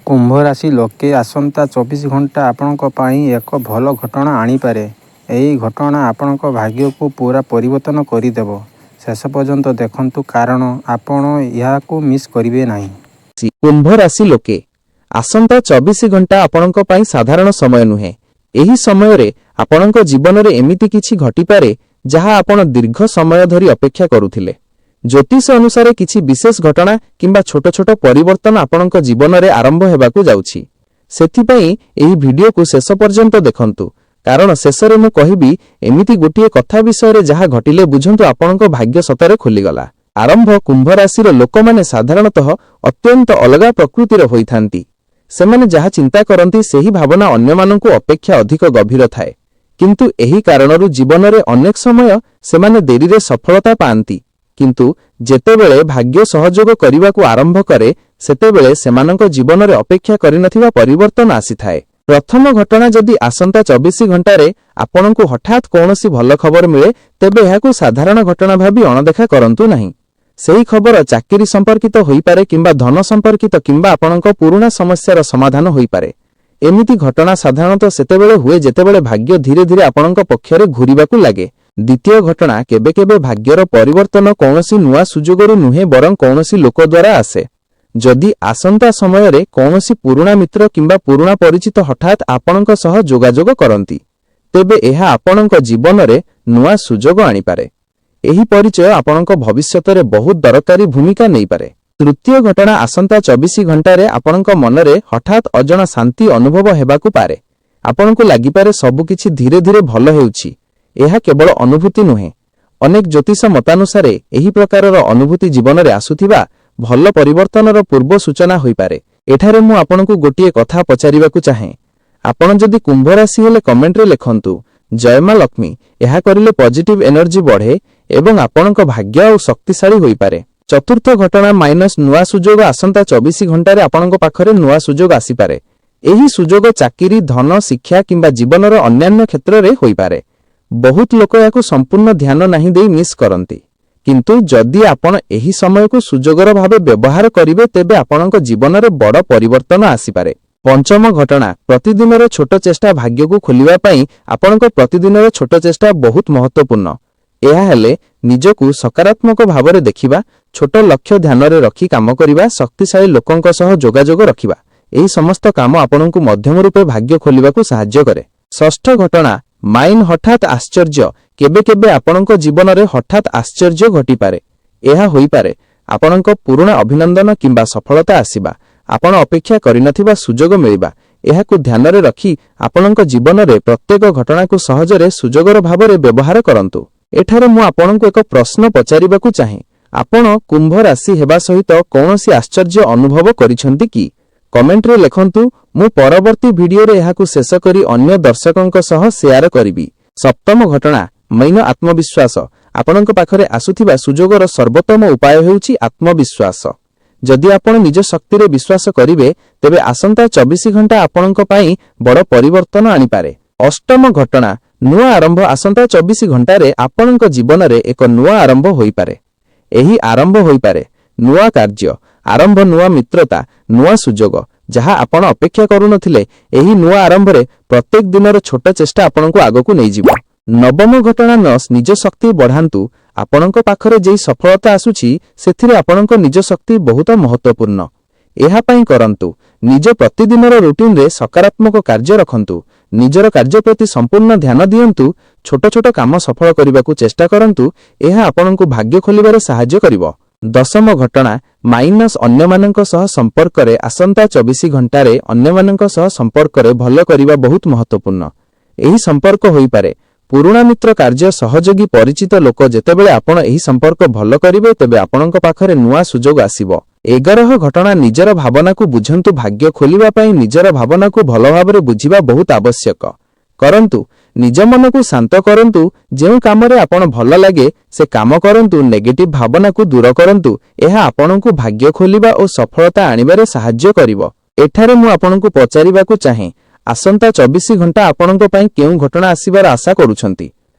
कुंभ राशि लोके आसंता 24 घंटा आपणक पाई एक भल घटना आनीपारे। यही घटना आपणक भाग्य को पूरा परिवर्तन करदेव। शेष पर्यंत देखंतु कारण आपण याकू मिस करिवे नाही। कुंभ राशि लोके आसंता 24 घंटा आपणक पाई साधारण समय नुहे। एही समय रे आपणक जीवन रे एमिति किछि घटिपारे जहा आपण दीर्घ समय धरी अपेक्षा करुथिले। ज्योतिष अनुसार किछि विशेष घटना किंबा छोट छोट परिवर्तन आपणक जीवन रे आरंभ हेबाकू जाउछि। सेथिपई एही वीडियो को शेष पर्यंत देखंतु कारण शेष रे मु कहिबी एमिति गोटिए कथा विषय रे जहा घटिले बुझंतु आपणक भाग्य सतरे खोली गला। आरंभ कुंभ राशि रो लोक माने साधारणतः अत्यंत अलगा प्रकृतिर होइथांती। सेमाने जहा चिंता करंती सेही भावना अन्य माननकु अपेक्षा अधिक गभीर थाए, किंतु एही कारणरू जीवन रे अनेक समय सेमाने देरी रे सफलता पांती। किंतु जेतेबेले भाग्य सहयोग करिबाकू आरंभ करे सेतेबेले सेमानक जीवन रे अपेक्षा करिनथिबा परिवर्तन आसीथाए। प्रथम घटना जदि आसंता 24 घंटा रे आपनकू हठात कोनोसी भल खबर मिले तेबे एहाकू साधारण घटना भाबी अणदेखा करंतु नाही। सेही खबर चाकरी संपर्कित होई पारे किंबा धन संपर्कित किंबा आपनक पुराना समस्यार समाधान होई पारे। एमिति घटना साधारणतः सेतेबेले हुए जेतेबेले भाग्य धीरे धीरे आपनक पक्षरे घुरिबाकू लागे। द्वितीय घटना केबे केबे भाग्यर परिवर्तन कौनसी नुआ सुजोगरु नुहे बरं कौनसी लोक द्वारा आसे। जदि आसंता समय रे कौनसी पुराना मित्र किंबा पुराना परिचित हठात आपनक सह जोगाजोग करंती तेबे एहा आपनक जीवन रे नुआ सुजोग आनी पारे। एही परिचय आपनक भविष्यत रे बहुत दरकारी भूमिका नै पारे। तृतीय घटना आसंता 24 घंटा रे आपनक मन रे हठात अजणा शांति अनुभव हेबाकू पारे। आपनकू लागि पारे सब किछि धीरे धीरे भल हेउछि। एहा केवल अनुभूति नुहे, अनेक ज्योतिष मतानुसारे एही प्रकारर अनुभूति जीवन रे आसुथिबा भल परिवर्तनर पूर्व सूचना होई पारे। एठारे मु आपनकू गोटिए कथा पचारिबाकू चाहे। आपण जदि कुंभ राशि हेले कमेंट रे लेखंतु जय मां लक्ष्मी। एहा करिले पॉजिटिव एनर्जी बढ़े एवं आपनक भाग्य और शक्तिशाली होई पारे। चतुर्थ घटना माइनस नुआ सुजोग आसंता 24 घंटा रे आपनक पाखरे नुआ सुजोग आसी पारे। एही सुजोग चाकरी धन शिक्षा किंबा जीवनर अन्यान्य क्षेत्र रे होई पारे। बहुत लोक याकू संपूर्ण ध्यान नहीं देई मिस करंती, किंतु जदि आपण एही समय को सुजोगर भावे व्यवहार करिवे तेबे आपणक जीवन रे बड़ परिवर्तन आसी पारे। पंचम घटना प्रतिदिनर छोट चेष्टा भाग्य को खोलिबा पई आपणक प्रतिदिनर छोट चेष्टा बहुत महत्वपूर्ण। एहा हेले निजकू सकारात्मक भावरे देखिबा, छोट लक्ष्य ध्यान रे रखी काम करिबा, शक्तिशाली लोकंक सह जोगाजोग रखिबा, एही समस्त काम आपणकू मध्यम रूपे भाग्य खोलिबाकू सहाय्य करे। षष्ठ घटना माइन हठात आश्चर्य। केबे केबे आपणक जीवन रे हठात आश्चर्य घटी पारे। एहा होई पारे आपणक पुराना अभिनंदन किंबा सफलता आसीबा, आपण अपेक्षा करिनथिबा सुजोग मिलिबा। एहाकू ध्यान रे रखी आपणक जीवन रे प्रत्येक घटना को सहजरे सुजोगर भावरे व्यवहार करंतु। एठारे मु आपणकू एक प्रश्न पचारिबाकू चाहे। आपण कुंभ राशि हेबा सहित कौनसी आश्चर्य अनुभव करिसंती कि? कमेंट रे लेखंतु। मु परवर्ती वीडियो रे एहाकू शेष करी अन्य दर्शकंक सह शेयर करिबी। सप्तम घटना मैन आत्मविश्वास। आपणक पाखरे आसुथिबा सुजोगर सर्वोत्तम उपाय हेउछि आत्मविश्वास। जदि आपण निज शक्ति रे विश्वास करिवे तेबे आसंता 24 घंटा आपणक पई बड़ परिवर्तन आनी पारे। अष्टम घटना नुआ आरंभ। आसंता 24 घंटा रे आपणक जीवन रे एक नुआ आरंभ होई पारे। एही आरंभ होई पारे नुआ कार्य आरंभ, नुआ मित्रता, नुआ सुजोग जहा आपण अपेक्षा करुनथिले। एही नुआ आरंभ रे प्रत्येक दिनर छोट चेष्टा आपणकू आगकू नै जिवो। नवम घटना निज शक्ति बढ़ांतु। आपणक पाखरे जेई सफलता आसुछि सेथिरे आपणक निज शक्ति बहुत महत्वपूर्ण। एहा पई करंतु निज प्रतिदिनर रूटीन रे सकारात्मक कार्य रखंतु। निजर कार्य प्रति संपूर्ण ध्यान दियंतु। छोट छोट काम सफल करिबाकू चेष्टा करंतु। एहा आपणकू भाग्य खोलिबारे सहाय्य करिवो। दशम घटना माइनस अन्यमानंक सह संपर्क रे। आसंता 24 घंटा रे अन्यमानंक सह संपर्क रे भल करिबा बहुत महत्वपूर्ण। एही संपर्क होई पारे पुराना मित्र, कार्य सहयोगी, परिचित लोक। जेतेबेले आपण एही संपर्क भल करिवे तेबे आपणक पाखरे नुआ सुजोग आसीबो। 11 घटना निजर भावना को बुझंतु। भाग्य खोलिबा पई निजर भावना को भल भाबरे बुझिबा बहुत आवश्यक। करंतु निज मन को शांत करंतु। जेउ काम रे आपण भल लागे से काम करंतु। नेगेटिव भावना को दूर करंतु। एहा आपणकू भाग्य खोलिबा और सफलता आनिबारे सहाय्य करिवो। एठारे मु आपणकू पचारिबाकू चाहे आसंता 24 घंटा आपणक पई केउ घटना आसीबार आशा करूछंती?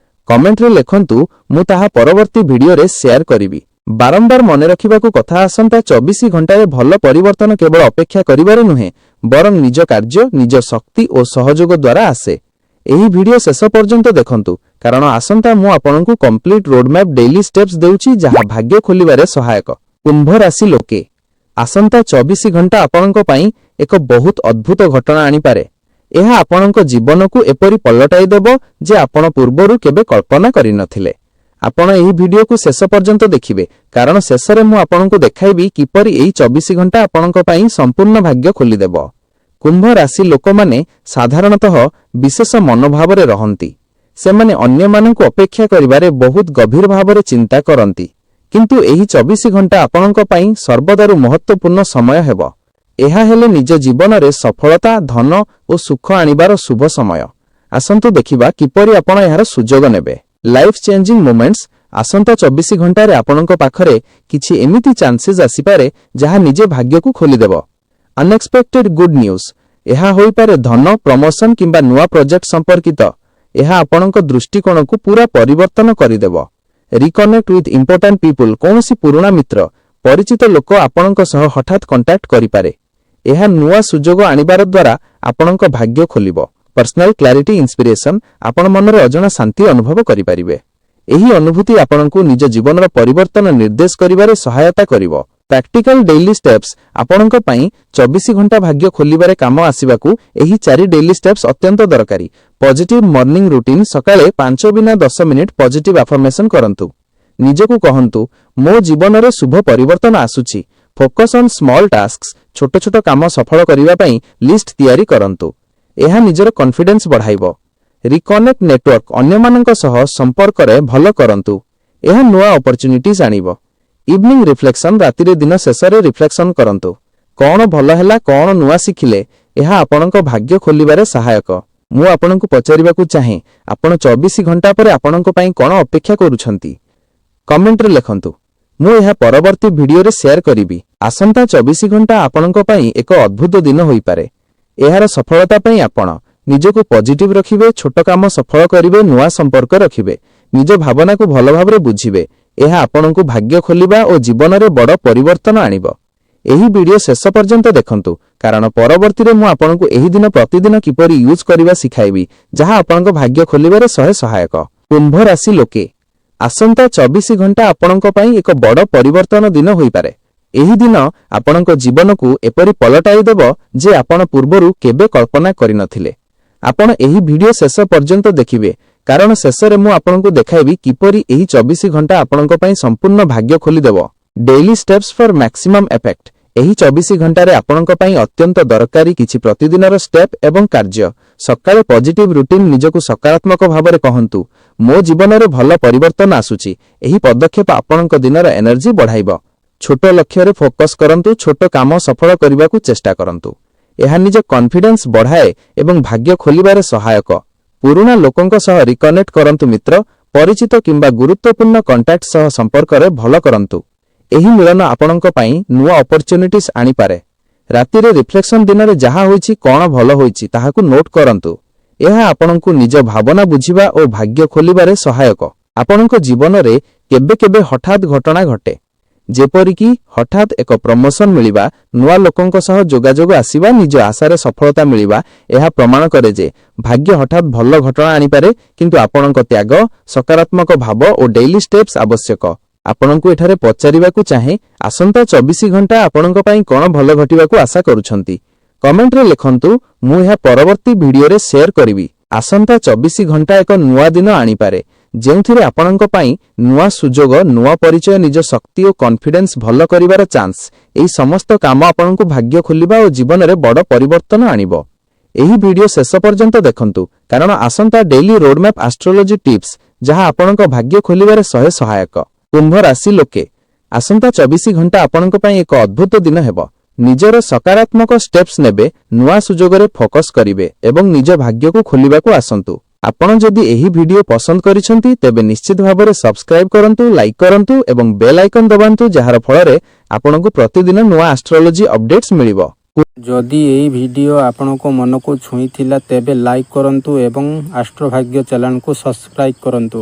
कमेंट रे लेखंतु। मु ताहा परवर्ती वीडियो रे शेयर करिबी। ବାରମ୍ବାର ମନେ ରଖିବାକୁ କଥା ଆସନ୍ତା 24 ଘଣ୍ଟାରେ ଭଲ ପରିବର୍ତ୍ତନ କେବଳ ଅପେକ୍ଷା କରିବାରେ ନୁହେଁ ବରଂ ନିଜ କାର୍ଯ୍ୟ ନିଜ ଶକ୍ତି ଓ ସହଯୋଗ ଦ୍ୱାରା ଆସେ। ଏହି ଭିଡିଓ ଶେଷ ପର୍ଯ୍ୟନ୍ତ ଦେଖନ୍ତୁ କାରଣ ଆସନ୍ତା ମୁଁ ଆପଣଙ୍କୁ କମ୍ପ୍ଲିଟ୍ ରୋଡମ୍ୟାପ୍ ଡେଇଲି ଷ୍ଟେପ୍ସ ଦେଉଛି ଯାହା ଭାଗ୍ୟ ଖୋଲିବାରେ ସହାୟକ। କୁମ୍ଭ ରାଶି ଲୋକେ ଆସନ୍ତା 24 ଘଣ୍ଟା ଆପଣଙ୍କ ପାଇଁ ଏକ ବହୁତ ଅଦ୍ଭୁତ ଘଟଣା ଆଣିପାରେ। ଏହା ଆପଣଙ୍କ ଜୀବନକୁ ଏପରି ପଲଟାଇ ଦେବ ଯେ ଆପଣ ପୂର୍ବରୁ କେବେ କଳ୍ପନା କରିନଥିଲେ। ଆପଣ ଏହି ଭିଡିଓକୁ ଶେଷ ପର୍ଯ୍ୟନ୍ତ ଦେଖିବେ କାରଣ ଶେଷରେ ମୁଁ ଆପଣଙ୍କୁ ଦେଖାଇବି କିପରି ଏହି 24 ଘଣ୍ଟା ଆପଣଙ୍କ ପାଇଁ ସମ୍ପୂର୍ଣ୍ଣ ଭାଗ୍ୟ ଖୋଲିଦେବ। କୁମ୍ଭ ରାଶି ଲୋକମାନେ ସାଧାରଣତଃ ବିଶେଷ ମନୋଭାବରେ ରହନ୍ତି। ସେମାନେ ଅନ୍ୟମାନଙ୍କୁ ଅପେକ୍ଷା କରିବାରେ ବହୁତ ଗଭୀର ଭାବରେ ଚିନ୍ତା କରନ୍ତି। କିନ୍ତୁ ଏହି 24 ଘଣ୍ଟା ଆପଣଙ୍କ ପାଇଁ ସର୍ବଦାରୁ ମହତ୍ତ୍ୱପୂର୍ଣ୍ଣ ସମୟ ହେବ। ଏହା ହେଲେ ନିଜ ଜୀବନରେ ସଫଳତା ଧନ ଓ ସୁଖ ଆଣିବାର ଶୁଭ ସମୟ। ଆସନ୍ତୁ ଦେଖିବା କିପରି ଆପଣ ଏହାର ସୁଯୋଗ ନେବେ। ଲାଇଫ୍ ଚେଞ୍ଜିଂ ମୋମେଣ୍ଟସ୍ ଆସନ୍ତା 24 ଘଣ୍ଟାରେ ଆପଣଙ୍କ ପାଖରେ କିଛି ଏମିତି ଚାନ୍ସେସ୍ ଆସିପାରେ ଯାହା ନିଜେ ଭାଗ୍ୟକୁ ଖୋଲିଦେବ। ଅନଏକ୍ସପେକ୍ଟେଡ୍ ଗୁଡ୍ ନ୍ୟୁଜ୍ ଏହା ହୋଇପାରେ ଧନ ପ୍ରମୋଶନ କିମ୍ବା ନୂଆ ପ୍ରୋଜେକ୍ଟ ସମ୍ପର୍କିତ। ଏହା ଆପଣଙ୍କ ଦୃଷ୍ଟିକୋଣକୁ ପୁରା ପରିବର୍ତ୍ତନ କରିଦେବ। ରିକନେକ୍ଟ ୱିଥ୍ ଇମ୍ପୋର୍ଟାଣ୍ଟ ପିପୁଲ କୌଣସି ପୁରୁଣା ମିତ୍ର ପରିଚିତ ଲୋକ ଆପଣଙ୍କ ସହ ହଠାତ୍ କଣ୍ଟାକ୍ଟ କରିପାରେ। ଏହା ନୂଆ ସୁଯୋଗ ଆଣିବାର ଦ୍ୱାରା ଆପଣଙ୍କ ଭାଗ୍ୟ ଖୋଲିବ। ପର୍ସନାଲ କ୍ଲାରିଟି ଇନ୍ସପିରେସନ ଆପଣ ମନରେ ଅଜଣା ଶାନ୍ତି ଅନୁଭବ କରିପାରିବେ। ଏହି ଅନୁଭୂତି ଆପଣଙ୍କୁ ନିଜ ଜୀବନର ପରିବର୍ତ୍ତନ ନିର୍ଦ୍ଦେଶ କରିବାରେ ସହାୟତା କରିବ। ପ୍ରାକ୍ଟିକାଲ ଡେଇଲି ଷ୍ଟେପ୍ସ ଆପଣଙ୍କ ପାଇଁ 24 ଘଣ୍ଟା ଭାଗ୍ୟ ଖୋଲିବାରେ କାମ ଆସିବାକୁ ଏହି 4 ଡେଇଲି ଷ୍ଟେପ୍ସ ଅତ୍ୟନ୍ତ ଦରକାରୀ। ପଜିଟିଭ ମର୍ଣ୍ଣିଂ ରୁଟିନ୍ ସକାଳେ 5 ବିନା 10 ମିନିଟ୍ ପଜିଟିଭ ଆଫର୍ମେସନ କରନ୍ତୁ। ନିଜକୁ କହନ୍ତୁ ମୋ ଜୀବନରେ ଶୁଭ ପରିବର୍ତ୍ତନ ଆସୁଛି। ଫୋକସ୍ ଅନ୍ ସ୍ମଲ୍ ଟାସ୍କସ୍ ଛୋଟ ଛୋଟ କାମ ସଫଳ କରିବା ପାଇଁ ଲିଷ୍ଟ ତିଆରି କରନ୍ତୁ। ଏହା ନିଜର କନଫିଡେନ୍ସ ବଢ଼ାଇବ। ରିକନେକ୍ଟ ନେଟୱାର୍କ ଅନ୍ୟମାନଙ୍କ ସହ ସମ୍ପର୍କରେ ଭଲ କରନ୍ତୁ। ଏହା ନୂଆ ଅପରଚ୍ୟୁନିଟିଜ୍ ଆଣିବ। ଇଭିନିଂ ରିଫ୍ଲେକ୍ସନ ରାତିରେ ଦିନ ଶେଷରେ ରିଫ୍ଲେକ୍ସନ କରନ୍ତୁ। କଣ ଭଲ ହେଲା କଣ ନୂଆ ଶିଖିଲେ ଏହା ଆପଣଙ୍କ ଭାଗ୍ୟ ଖୋଲିବାରେ ସହାୟକ। ମୁଁ ଆପଣଙ୍କୁ ପଚାରିବାକୁ ଚାହେଁ ଆପଣ 24 ଘଣ୍ଟା ପରେ ଆପଣଙ୍କ ପାଇଁ କଣ ଅପେକ୍ଷା କରୁଛନ୍ତି? କମେଣ୍ଟରେ ଲେଖନ୍ତୁ। ମୁଁ ଏହା ପରବର୍ତ୍ତୀ ଭିଡିଓରେ ସେୟାର କରିବି। ଆସନ୍ତା 24 ଘଣ୍ଟା ଆପଣଙ୍କ ପାଇଁ ଏକ ଅଦ୍ଭୁତ ଦିନ ହୋଇପାରେ। ଏହାର ସଫଳତା ପାଇଁ ଆପଣ ନିଜକୁ ପଜିଟିଭ ରଖିବେ ଛୋଟ କାମ ସଫଳ କରିବେ ନୂଆ ସମ୍ପର୍କ ରଖିବେ ନିଜ ଭାବନାକୁ ଭଲ ଭାବରେ ବୁଝିବେ। ଏହା ଆପଣଙ୍କୁ ଭାଗ୍ୟ ଖୋଲିବା ଓ ଜୀବନରେ ବଡ଼ ପରିବର୍ତ୍ତନ ଆଣିବ। ଏହି ଭିଡିଓ ଶେଷ ପର୍ଯ୍ୟନ୍ତ ଦେଖନ୍ତୁ କାରଣ ପରବର୍ତ୍ତୀରେ ମୁଁ ଆପଣଙ୍କୁ ଏହି ଦିନ ପ୍ରତିଦିନ କିପରି ୟୁଜ୍ କରିବା ଶିଖାଇବି ଯାହା ଆପଣଙ୍କ ଭାଗ୍ୟ ଖୋଲିବାରେ ସହାୟକ। କୁମ୍ଭ ରାଶି ଲୋକେ ଆସନ୍ତା 24 ଘଣ୍ଟା ଆପଣଙ୍କ ପାଇଁ ଏକ ବଡ଼ ପରିବର୍ତ୍ତନ ଦିନ ହୋଇପାରେ। ଏହି ଦିନ ଆପଣଙ୍କ ଜୀବନକୁ ଏପରି ପଲଟାଇ ଦେବ ଯେ ଆପଣ ପୂର୍ବରୁ କେବେ କଳ୍ପନା କରିନଥିଲେ। ଆପଣ ଏହି ଭିଡିଓ ଶେଷ ପର୍ଯ୍ୟନ୍ତ ଦେଖିବେ କାରଣ ଶେଷରେ ମୁଁ ଆପଣଙ୍କୁ ଦେଖାଇବି କିପରି ଏହି 24 ଘଣ୍ଟା ଆପଣଙ୍କ ପାଇଁ ସମ୍ପୂର୍ଣ୍ଣ ଭାଗ୍ୟ ଖୋଲିଦେବ। ଡେଇଲି ଷ୍ଟେପ୍ସ ଫର୍ ମ୍ୟାକ୍ସିମମ୍ ଏଫେକ୍ଟ ଏହି 24 ଘଣ୍ଟାରେ ଆପଣଙ୍କ ପାଇଁ ଅତ୍ୟନ୍ତ ଦରକାରୀ କିଛି ପ୍ରତିଦିନର ଷ୍ଟେପ୍ ଏବଂ କାର୍ଯ୍ୟ। ସକାଳେ ପଜିଟିଭ ରୁଟିନ୍ ନିଜକୁ ସକାରାତ୍ମକ ଭାବରେ କହନ୍ତୁ ମୋ ଜୀବନରେ ଭଲ ପରିବର୍ତ୍ତନ ଆସୁଛି। ଏହି ପଦକ୍ଷେପ ଆପଣଙ୍କ ଦିନର ଏନର୍ଜି ବଢ଼ାଇବ। ଛୋଟ ଲକ୍ଷ୍ୟରେ ଫୋକସ୍ କରନ୍ତୁ ଛୋଟ କାମ ସଫଳ କରିବାକୁ ଚେଷ୍ଟା କରନ୍ତୁ। ଏହା ନିଜ କନଫିଡେନ୍ସ ବଢ଼ାଏ ଏବଂ ଭାଗ୍ୟ ଖୋଲିବାରେ ସହାୟକ। ପୁରୁଣା ଲୋକଙ୍କ ସହ ରିକନେକ୍ଟ କରନ୍ତୁ ମିତ୍ର ପରିଚିତ କିମ୍ବା ଗୁରୁତ୍ୱପୂର୍ଣ୍ଣ କଣ୍ଟାକ୍ଟ ସହ ସମ୍ପର୍କରେ ଭଲ କରନ୍ତୁ। ଏହି ମିଳନ ଆପଣଙ୍କ ପାଇଁ ନୂଆ ଅପରଚ୍ୟୁନିଟିଜ୍ ଆଣିପାରେ। ରାତିରେ ରିଫ୍ଲେକ୍ସନ ଦିନରେ ଯାହା ହୋଇଛି କଣ ଭଲ ହୋଇଛି ତାହାକୁ ନୋଟ୍ କରନ୍ତୁ। ଏହା ଆପଣଙ୍କୁ ନିଜ ଭାବନା ବୁଝିବା ଓ ଭାଗ୍ୟ ଖୋଲିବାରେ ସହାୟକ। ଆପଣଙ୍କ ଜୀବନରେ କେବେ କେବେ ହଠାତ୍ ଘଟଣା ଘଟେ ଯେପରିକି ହଠାତ୍ ଏକ ପ୍ରମୋଶନ ମିଳିବା ନୂଆ ଲୋକଙ୍କ ସହ ଯୋଗାଯୋଗ ଆସିବା ନିଜ ଆଶାରେ ସଫଳତା ମିଳିବା। ଏହା ପ୍ରମାଣ କରେ ଯେ ଭାଗ୍ୟ ହଠାତ୍ ଭଲ ଘଟଣା ଆଣିପାରେ କିନ୍ତୁ ଆପଣଙ୍କ ତ୍ୟାଗ ସକାରାତ୍ମକ ଭାବ ଓ ଡେଇଲି ଷ୍ଟେପ୍ସ ଆବଶ୍ୟକ। ଆପଣଙ୍କୁ ଏଠାରେ ପଚାରିବାକୁ ଚାହେଁ ଆସନ୍ତା 24 ଘଣ୍ଟା ଆପଣଙ୍କ ପାଇଁ କଣ ଭଲ ଘଟିବାକୁ ଆଶା କରୁଛନ୍ତି? କମେଣ୍ଟରେ ଲେଖନ୍ତୁ ମୁଁ ଏହା ପରବର୍ତ୍ତୀ ଭିଡିଓରେ ସେୟାର କରିବି। ଆସନ୍ତା 24 ଘଣ୍ଟା ଏକ ନୂଆ ଦିନ ଆଣିପାରେ ଯେଉଁଥିରେ ଆପଣଙ୍କ ପାଇଁ ନୂଆ ସୁଯୋଗ ନୂଆ ପରିଚୟ ନିଜ ଶକ୍ତି ଓ କନଫିଡେନ୍ସ ଭଲ କରିବାର ଚାନ୍ସ। ଏହି ସମସ୍ତ କାମ ଆପଣଙ୍କୁ ଭାଗ୍ୟ ଖୋଲିବା ଓ ଜୀବନରେ ବଡ଼ ପରିବର୍ତ୍ତନ ଆଣିବ। ଏହି ଭିଡିଓ ଶେଷ ପର୍ଯ୍ୟନ୍ତ ଦେଖନ୍ତୁ କାରଣ ଆସନ୍ତା ଡେଇଲି ରୋଡମ୍ୟାପ୍ ଆଷ୍ଟ୍ରୋଲୋଜି ଟିପ୍ସ ଯାହା ଆପଣଙ୍କ ଭାଗ୍ୟ ଖୋଲିବାରେ ସହାୟକ। କୁମ୍ଭ ରାଶି ଲୋକେ ଆସନ୍ତା 24 ଘଣ୍ଟା ଆପଣଙ୍କ ପାଇଁ ଏକ ଅଦ୍ଭୁତ ଦିନ ହେବ। ନିଜର ସକାରାତ୍ମକ ଷ୍ଟେପ୍ସ ନେବେ ନୂଆ ସୁଯୋଗରେ ଫୋକସ୍ କରିବେ ଏବଂ ନିଜ ଭାଗ୍ୟକୁ ଖୋଲିବାକୁ ଆସନ୍ତୁ। ଆପଣ ଯଦି ଏହି ଭିଡିଓ ପସନ୍ଦ କରିଛନ୍ତି ତେବେ ନିଶ୍ଚିତ ଭାବରେ ସବସ୍କ୍ରାଇବ କରନ୍ତୁ ଲାଇକ୍ କରନ୍ତୁ ଏବଂ ବେଲ୍ ଆଇକନ୍ ଦବାନ୍ତୁ ଯାହାର ଫଳରେ ଆପଣଙ୍କୁ ପ୍ରତିଦିନ ନୂଆ ଆଷ୍ଟ୍ରୋଲୋଜି ଅପଡେଟ୍ସ ମିଳିବ। ଯଦି ଏହି ଭିଡିଓ ଆପଣଙ୍କ ମନକୁ ଛୁଇଁଥିଲା ତେବେ ଲାଇକ୍ କରନ୍ତୁ ଏବଂ ଆଷ୍ଟ୍ରୋଭାଗ୍ୟ ଚ୍ୟାନେଲକୁ ସବସ୍କ୍ରାଇବ୍ କରନ୍ତୁ।